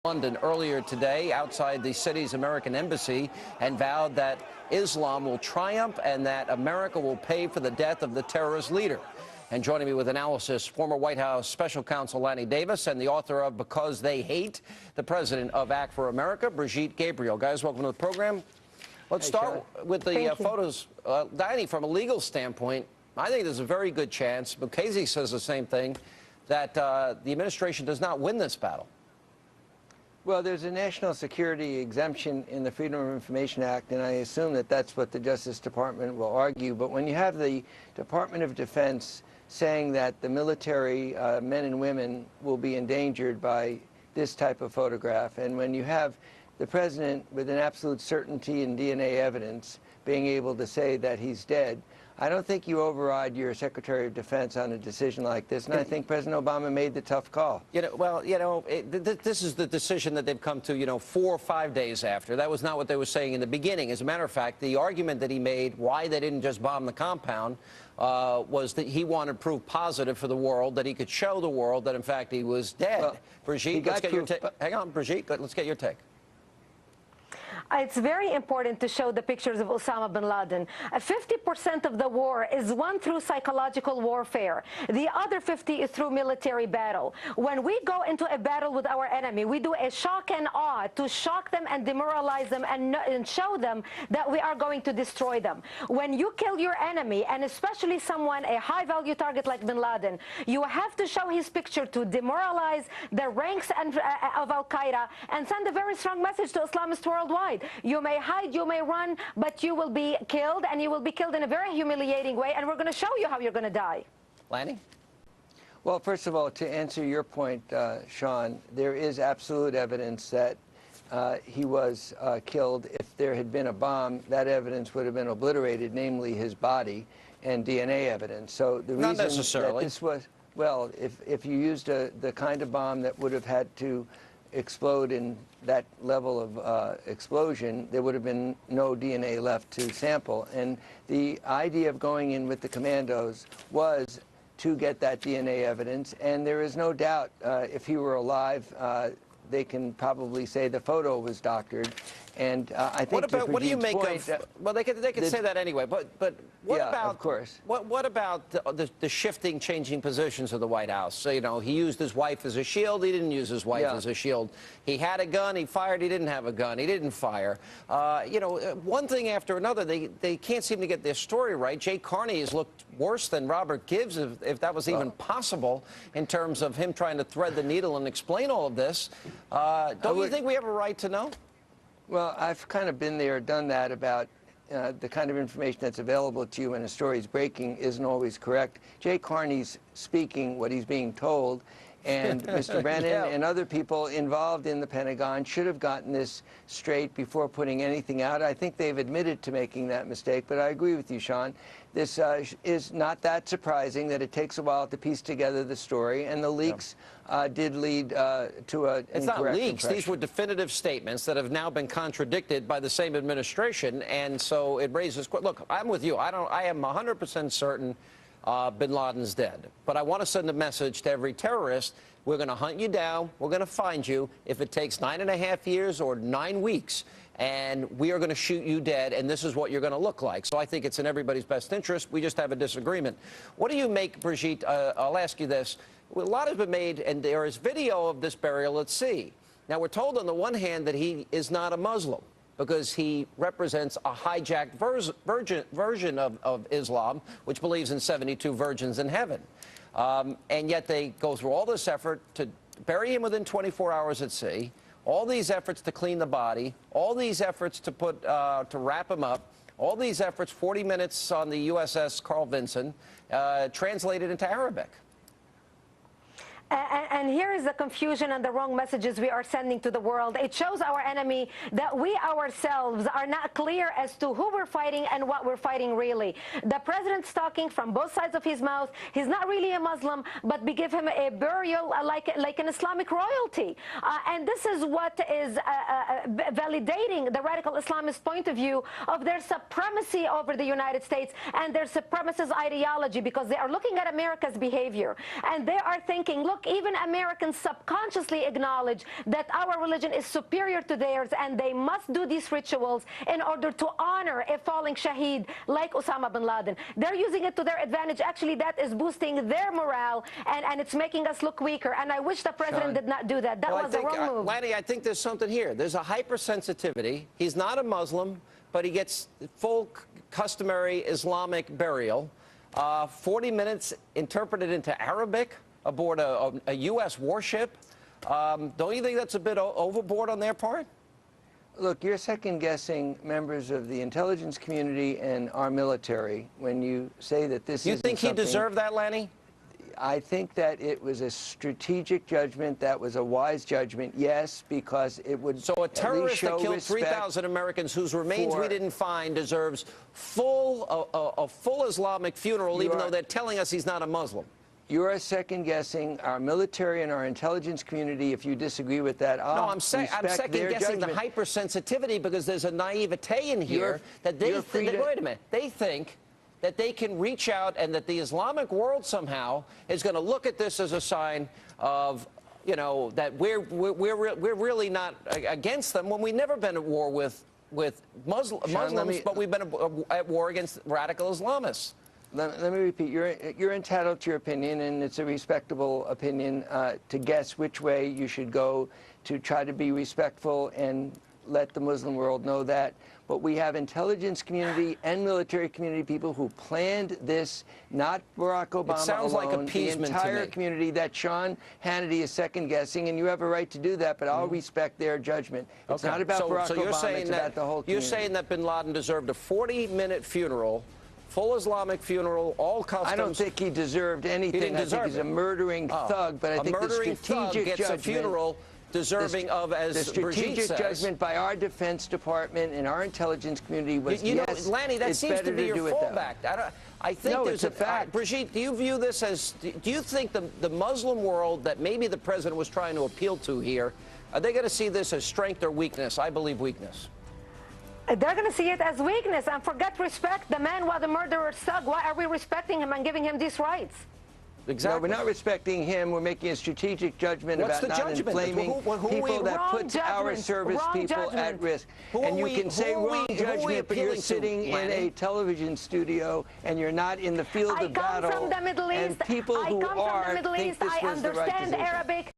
London earlier today outside the city's American embassy and vowed that Islam will triumph and that America will pay for the death of the terrorist leader. And joining me with analysis, former White House Special Counsel Lanny Davis and the author of Because They Hate, the president of Act for America, Brigitte Gabriel. Guys, welcome to the program. Let's start with the photos. Lanny, from a legal standpoint, I think there's a very good chance, but Casey says the same thing, that the administration does not win this battle. Well, there's a national security exemption in the Freedom of Information Act, and I assume that that's what the Justice Department will argue. But when you have the Department of Defense saying that the military men and women will be endangered by this type of photograph, and when you have the president with an absolute certainty in DNA evidence being able to say that he's dead, I don't think you override your Secretary of Defense on a decision like this, and I think President Obama made the tough call. This is the decision that they've come to, 4 or 5 days after. That was not what they were saying in the beginning. As a matter of fact, the argument that he made, why they didn't just bomb the compound, was that he wanted proof positive for the world, that he could show the world that, in fact, he was dead. Well, Brigitte, let's get your take. Hang on, Brigitte, let's get your take. It's very important to show the pictures of Osama bin Laden. 50% of the war is won through psychological warfare. The other 50 is through military battle. When we go into a battle with our enemy, we do a shock and awe to shock them and demoralize them and show them that we are going to destroy them. When you kill your enemy, and especially someone, a high-value target like bin Laden, you have to show his picture to demoralize the ranks of Al-Qaeda and send a very strong message to Islamists worldwide. You may hide, you may run, but you will be killed, and you will be killed in a very humiliating way, and we're going to show you how you're going to die. Lanny? Well, first of all, to answer your point, Sean, there is absolute evidence that he was killed. If there had been a bomb, that evidence would have been obliterated, namely his body and DNA evidence. So the Not reason necessarily. that this was, well, if you used the kind of bomb that would have had to explode in that level of explosion, there would have been no DNA left to sample. And the idea of going in with the commandos was to get that DNA evidence. And there is no doubt, if he were alive, they can probably say the photo was doctored. And I think what do you make of? Well, they could say that anyway. But what about? Of course. What about the shifting, changing positions of the White House? So, he used his wife as a shield. He didn't use his wife as a shield. He had a gun. He fired. He didn't have a gun. He didn't fire. One thing after another. They can't seem to get their story right. Jay Carney has looked worse than Robert Gibbs, if that was even possible, in terms of him trying to thread the needle and explain all of this. Don't you think we have a right to know? Well, I've kind of been there, done that about the kind of information that's available to you when a story is breaking isn't always correct. Jay Carney's speaking what he's being told, and Mr. Brennan and other people involved in the Pentagon should have gotten this straight before putting anything out. I think they've admitted to making that mistake, but I agree with you, Sean. This is not that surprising that it takes a while to piece together the story, and the leaks did lead to an It's not leaks. impression. These were definitive statements that have now been contradicted by the same administration, and so it raises. Look, I'm with you. I am 100% certain bin Laden's dead, but I want to send a message to every terrorist. We're going to hunt you down. We're going to find you if it takes 9.5 years or 9 weeks. And we are going to shoot you dead, and this is what you're going to look like. So I think it's in everybody's best interest. We just have a disagreement. What do you make, Brigitte? I'll ask you this. A lot has been made, and there is video of this burial at sea. Now, we're told on the one hand that he is not a Muslim because he represents a hijacked version of Islam, which believes in 72 virgins in heaven. And yet they go through all this effort to bury him within 24 hours at sea. All these efforts to clean the body, all these efforts to wrap him up, all these efforts, 40 minutes on the USS Carl Vinson, translated into Arabic. And here is the confusion and the wrong messages we are sending to the world. It shows our enemy that we ourselves are not clear as to who we're fighting and what we're fighting really. The president's talking from both sides of his mouth. He's not really a Muslim, but we give him a burial like an Islamic royalty. And this is what is validating the radical Islamist point of view of their supremacy over the United States and their supremacist ideology, because they are looking at America's behavior and they are thinking, look, look, even Americans subconsciously acknowledge that our religion is superior to theirs, and they must do these rituals in order to honor a falling shaheed like Osama bin Laden. They're using it to their advantage. Actually, that is boosting their morale, and it's making us look weaker. And I wish the president did not do that. That was the wrong move. Lanny, I think there's something here. There's a hypersensitivity. He's not a Muslim, but he gets full customary Islamic burial. 40 minutes interpreted into Arabic aboard a U.S. warship. Don't you think that's a bit overboard on their part? Look, you're second-guessing members of the intelligence community and our military when you say that this is. You think he deserved that, Lanny? I think that it was a strategic judgment. That was a wise judgment, yes, because it would. So a terrorist that killed 3,000 Americans whose remains we didn't find deserves a full Islamic funeral, even though they're telling us he's not a Muslim. You are second-guessing our military and our intelligence community. If you disagree with that, no, I'm second-guessing the hypersensitivity because there's a naivete in here that they wait a minute. They think that they can reach out and that the Islamic world somehow is going to look at this as a sign of, you know, that we're really not against them when we've never been at war with Muslims, but we've been at war against radical Islamists. Let me repeat. You're entitled to your opinion, and it's a respectable opinion to guess which way you should go to try to be respectful and let the Muslim world know that. But we have intelligence community and military community people who planned this, not Barack Obama It sounds alone, like appeasement the entire to me. community that Sean Hannity is second-guessing, and you have a right to do that, but I'll respect their judgment. It's not about Barack Obama, it's about the whole community. You're saying that bin Laden deserved a 40-minute funeral, full Islamic funeral, all customs. I don't think he deserved anything. I think he's a murdering thug, but I think the strategic gets a funeral deserving of, as the strategic judgment by our Defense Department and our intelligence community was, yes, Lanny, that seems to be your fallback. I think there's a fact. Brigitte, do you view this as, do you think the Muslim world that maybe the president was trying to appeal to here, are they going to see this as strength or weakness? I believe weakness. They're going to see it as weakness and forget respect. The man was a murderer's thug. Why are we respecting him and giving him these rights? Exactly. No, we're not respecting him. We're making a strategic judgment about not inflaming people that puts our service people at risk. And you can say wrong judgment, but you're sitting in a television studio and you're not in the field of battle. I come from the Middle East. And people who are think this was the right decision. I understand Arabic.